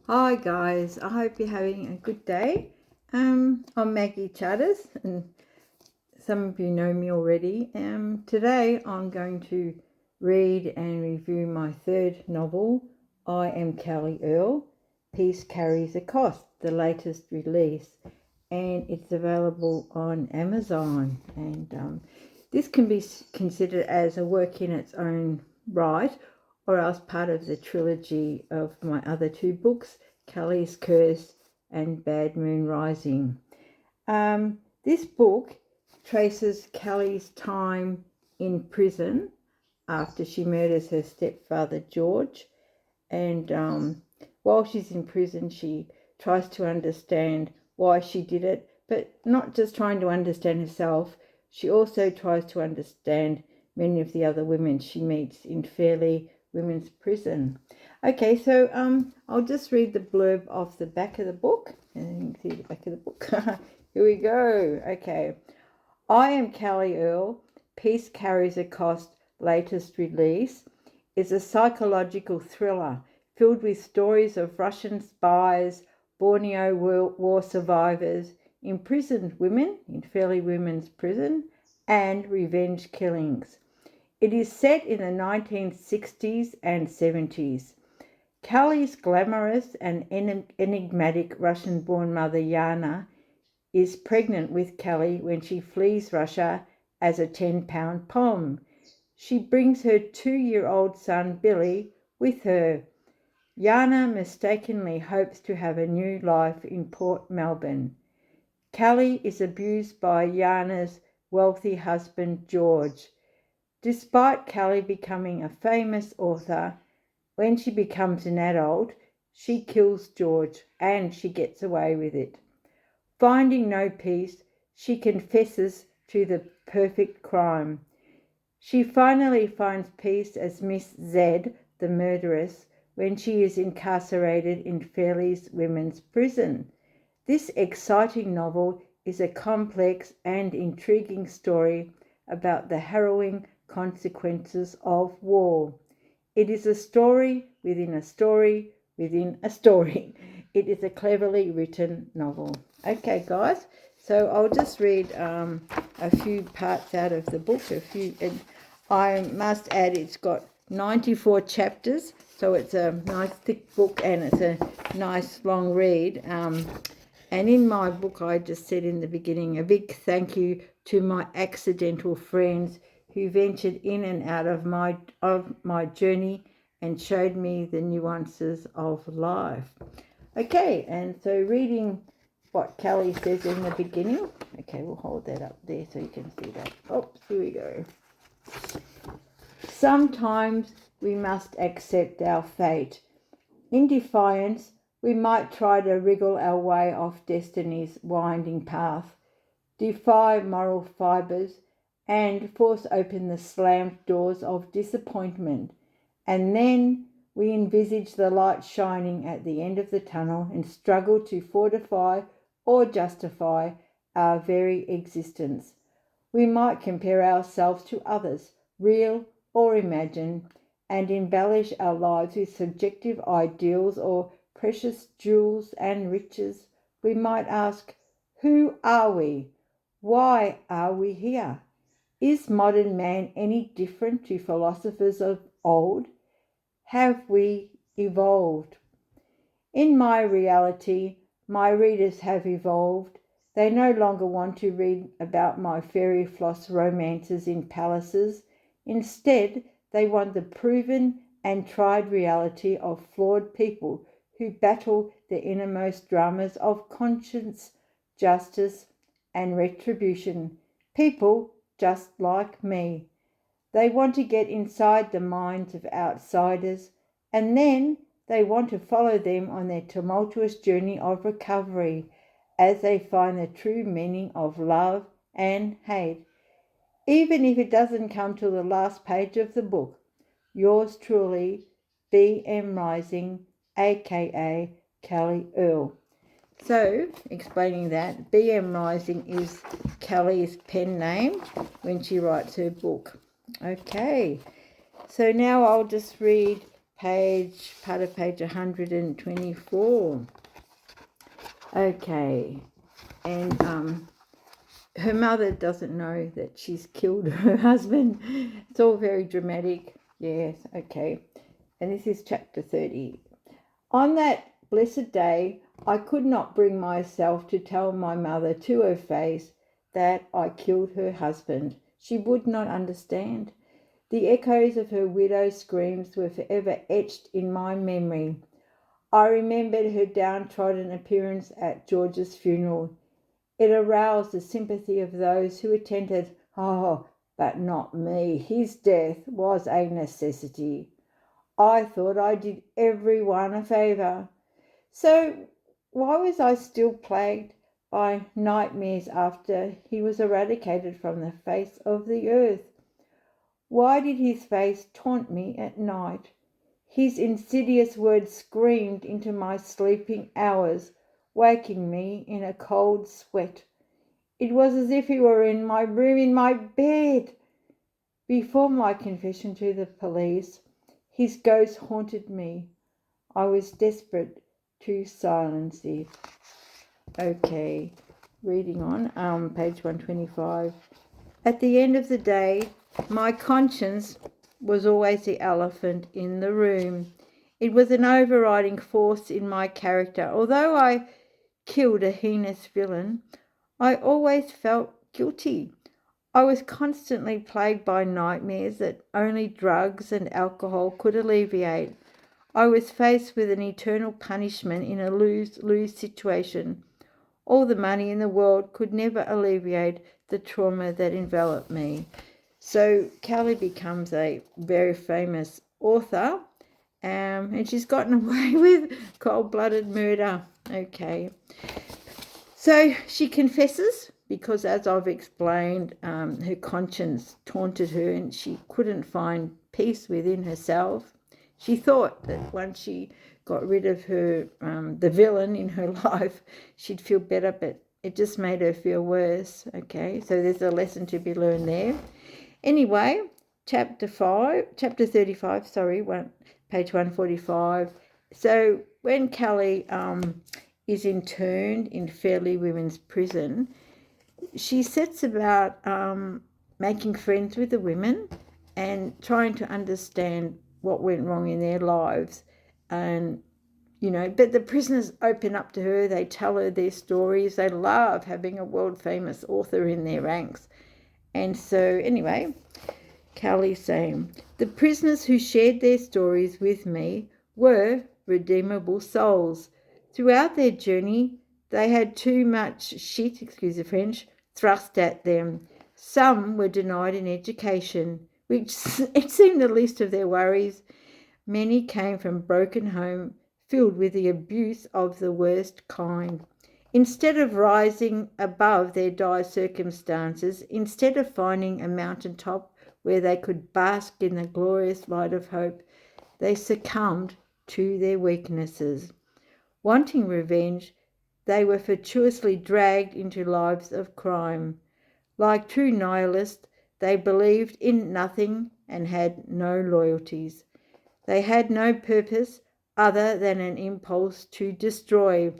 Hi guys, I hope you're having a good day. I'm Maggie Charters and some of you know me already. Today I'm going to read and review my third novel, AM KELLIE EARL, Peace Carries a Cost, the latest release, and it's available on Amazon. And this can be considered as a work in its own right, or else part of the trilogy of my other two books, Kellie's Curse and Bad Moon Rising. This book traces Kellie's time in prison after she murders her stepfather George, and while she's in prison she tries to understand why she did it, but not just trying to understand herself, she also tries to understand many of the other women she meets in Fairlea Women's prison. Okay, so I'll just read the blurb off the back of the book, and you can see the back of the book. Here we go. Okay. AM KELLIE EARL, Peace Carries a Cost, latest release, is a psychological thriller filled with stories of Russian spies, Borneo war survivors, imprisoned women in Fairlea Women's prison, and revenge killings. It is set in the 1960s and 70s. Kellie's glamorous and enigmatic Russian-born mother Yana is pregnant with Kellie when she flees Russia as a 10-pound pom. She brings her 2-year-old son Billy with her. Yana mistakenly hopes to have a new life in Port Melbourne. Kellie is abused by Yana's wealthy husband George. Despite Kellie becoming a famous author, when she becomes an adult, she kills George and she gets away with it. Finding no peace, she confesses to the perfect crime. She finally finds peace as Miss Z, the murderess, when she is incarcerated in Fairlea Women's prison. This exciting novel is a complex and intriguing story about the harrowing consequences of war. It is a story within a story within a story. It is a cleverly written novel. Okay, guys, so I'll just read a few parts out of the book. And I must add it's got 94 chapters, so it's a nice thick book and it's a nice long read. And in my book, I just said in the beginning, a big thank you to my accidental friends who ventured in and out of my journey and showed me the nuances of life. Okay, and so reading what Kellie says in the beginning. Okay, we'll hold that up there so you can see that. Oops, here we go. Sometimes we must accept our fate. In defiance, we might try to wriggle our way off destiny's winding path, defy moral fibres, and force open the slammed doors of disappointment. And then we envisage the light shining at the end of the tunnel and struggle to fortify or justify our very existence. We might compare ourselves to others, real or imagined, and embellish our lives with subjective ideals or precious jewels and riches. We might ask, who are we? Why are we here? Is modern man any different to philosophers of old? Have we evolved? In my reality, my readers have evolved. They no longer want to read about my fairy floss romances in palaces. Instead, they want the proven and tried reality of flawed people who battle the innermost dramas of conscience, justice, and retribution. People just like me. They want to get inside the minds of outsiders, and then they want to follow them on their tumultuous journey of recovery as they find the true meaning of love and hate. Even if it doesn't come to the last page of the book, yours truly, B.M. Rising, aka Kellie Earl. So, explaining that, B.M. Rising is Kellie's pen name when she writes her book. Okay, so now I'll just read part of page 124. Okay, and her mother doesn't know that she's killed her husband. It's all very dramatic. Yes, okay. And this is chapter 30. On that blessed day, I could not bring myself to tell my mother to her face that I killed her husband. She would not understand. The echoes of her widow's screams were forever etched in my memory. I remembered her downtrodden appearance at George's funeral. It aroused the sympathy of those who attended. Oh, but not me. His death was a necessity. I thought I did everyone a favour. So why was I still plagued by nightmares after he was eradicated from the face of the earth? Why did his face taunt me at night? His insidious words screamed into my sleeping hours, waking me in a cold sweat. It was as if he were in my room, in my bed. Before my confession to the police, his ghost haunted me. I was desperate to silence it. Okay, reading on, page 125. At the end of the day, my conscience was always the elephant in the room. It was an overriding force in my character. Although I killed a heinous villain, I always felt guilty. I was constantly plagued by nightmares that only drugs and alcohol could alleviate. I was faced with an eternal punishment in a lose-lose situation. All the money in the world could never alleviate the trauma that enveloped me. So Kellie becomes a very famous author, and she's gotten away with cold-blooded murder. Okay. So she confesses because, as I've explained, her conscience taunted her and she couldn't find peace within herself. She thought that once she got rid of her, the villain in her life, she'd feel better, but it just made her feel worse. Okay, so there's a lesson to be learned there. Anyway, chapter 35, page 145. So when Kellie is interned in Fairlea Women's prison, she sets about making friends with the women and trying to understand what went wrong in their lives. And, but the prisoners open up to her. They tell her their stories. They love having a world-famous author in their ranks. And so, anyway, Kellie saying, the prisoners who shared their stories with me were redeemable souls. Throughout their journey, they had too much shit, excuse the French, thrust at them. Some were denied an education, which it seemed the least of their worries. Many came from broken homes filled with the abuse of the worst kind. Instead of rising above their dire circumstances, instead of finding a mountaintop where they could bask in the glorious light of hope, they succumbed to their weaknesses. Wanting revenge, they were fortuitously dragged into lives of crime. Like true nihilists, they believed in nothing and had no loyalties. They had no purpose other than an impulse to destroy.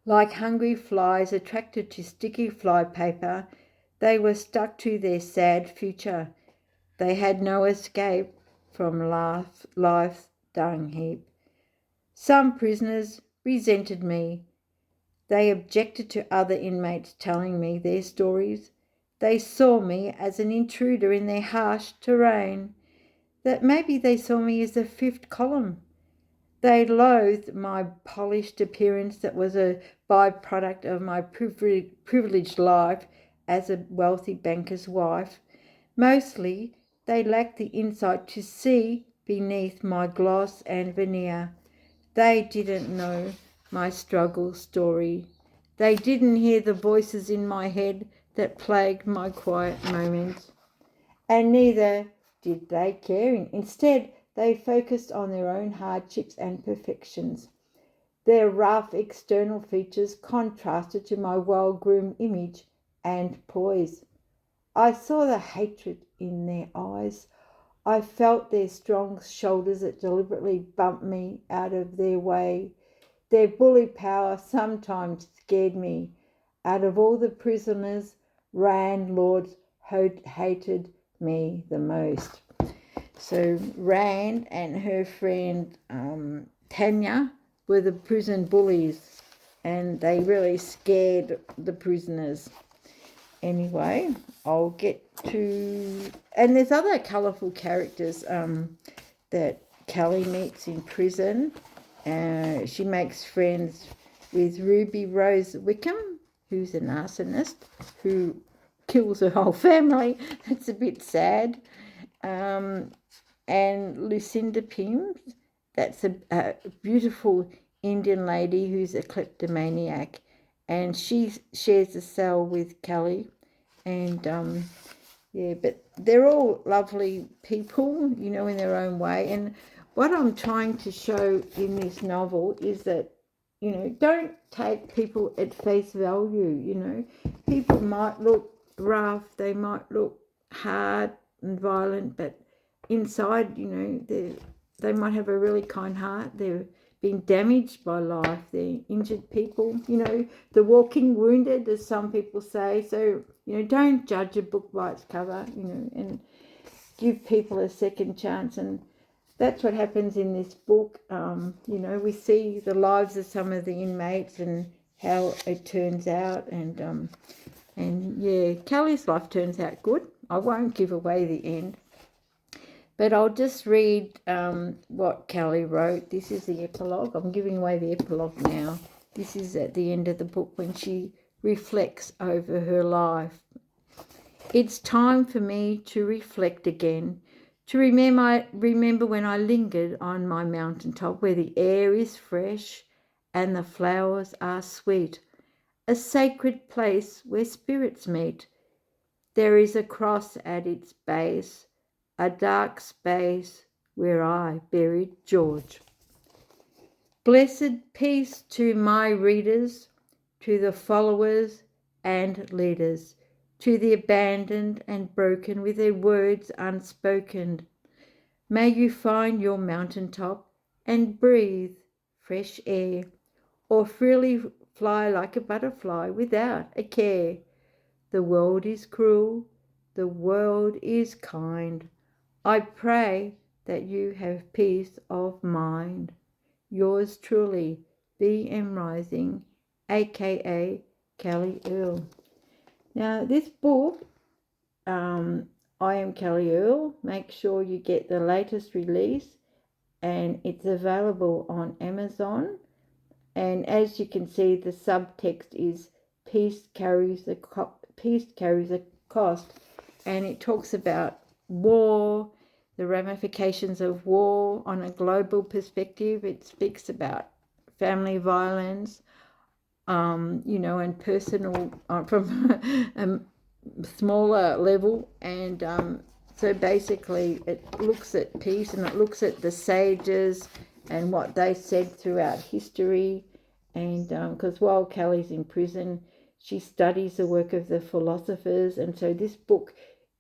Like hungry flies attracted to sticky flypaper, they were stuck to their sad future. They had no escape from life's dung heap. Some prisoners resented me. They objected to other inmates telling me their stories. They saw me as an intruder in their harsh terrain. That maybe they saw me as a fifth column. They loathed my polished appearance that was a byproduct of my privileged life as a wealthy banker's wife. Mostly, they lacked the insight to see beneath my gloss and veneer. They didn't know my struggle story. They didn't hear the voices in my head that plagued my quiet moments. And neither did they care. Instead, they focused on their own hardships and perfections. Their rough external features contrasted to my well-groomed image and poise. I saw the hatred in their eyes. I felt their strong shoulders that deliberately bumped me out of their way. Their bully power sometimes scared me. Out of all the prisoners, Rand Lords hated me the most. So Rand and her friend Tanya were the prison bullies, and they really scared the prisoners. Anyway, I'll get to... And there's other colourful characters that Kellie meets in prison. She makes friends with Ruby Rose Wickham, who's a narcissist who kills her whole family. That's a bit sad. And Lucinda Pims, that's a beautiful Indian lady who's a kleptomaniac, and she shares a cell with Kellie. And yeah, but they're all lovely people, you know, in their own way. And what I'm trying to show in this novel is that, you know, don't take people at face value. You know, people might look rough, they might look hard and violent, but inside, you know, they might have a really kind heart. They're being damaged by life. They're injured people, you know, the walking wounded, as some people say. So, you know, don't judge a book by its cover, you know, and give people a second chance. And that's what happens in this book. You know, we see the lives of some of the inmates and how it turns out. And yeah, Kellie's life turns out good. I won't give away the end, but I'll just read what Kellie wrote. This is the epilogue. I'm giving away the epilogue now. This is at the end of the book when she reflects over her life. It's time for me to reflect again, to remember when I lingered on my mountaintop where the air is fresh and the flowers are sweet, a sacred place where spirits meet. There is a cross at its base, a dark space where I buried George. Blessed peace to my readers, to the followers and leaders, to the abandoned and broken with their words unspoken. May you find your mountaintop and breathe fresh air, or freely fly like a butterfly without a care. The world is cruel, the world is kind. I pray that you have peace of mind. Yours truly, B.M. Rising, aka Kellie Earl. Now, this book, I Am Kellie Earl, make sure you get the latest release, and it's available on Amazon. And as you can see, the subtext is peace carries a cost, and it talks about war, the ramifications of war on a global perspective. It speaks about family violence, you know, and personal from a smaller level. And so basically it looks at peace, and it looks at the sages and what they said throughout history. And because while Kellie's in prison, she studies the work of the philosophers, and so this book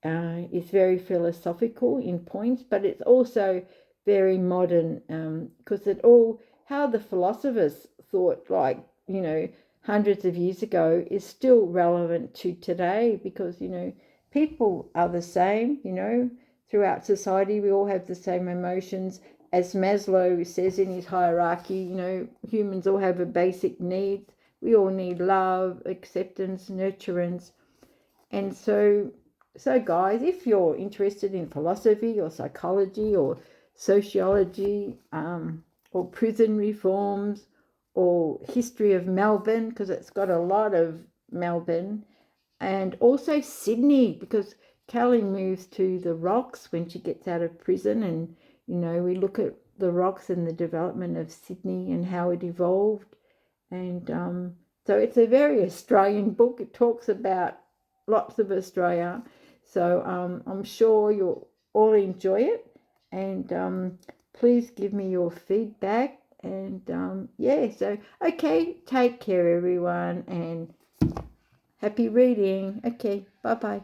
is very philosophical in points, but it's also very modern, because it all, how the philosophers thought, like, you know, hundreds of years ago, is still relevant to today, because, you know, people are the same, you know, throughout society. We all have the same emotions. As Maslow says in his hierarchy, you know, humans all have a basic need. We all need love, acceptance, nurturance. And so guys, if you're interested in philosophy or psychology or sociology, or prison reforms, or history of Melbourne, because it's got a lot of Melbourne, and also Sydney, because Kellie moves to the Rocks when she gets out of prison, and, you know, we look at the Rocks and the development of Sydney and how it evolved. And so it's a very Australian book. It talks about lots of Australia. So I'm sure you'll all enjoy it. And please give me your feedback. And yeah, so okay, take care everyone, and happy reading. Okay, bye-bye.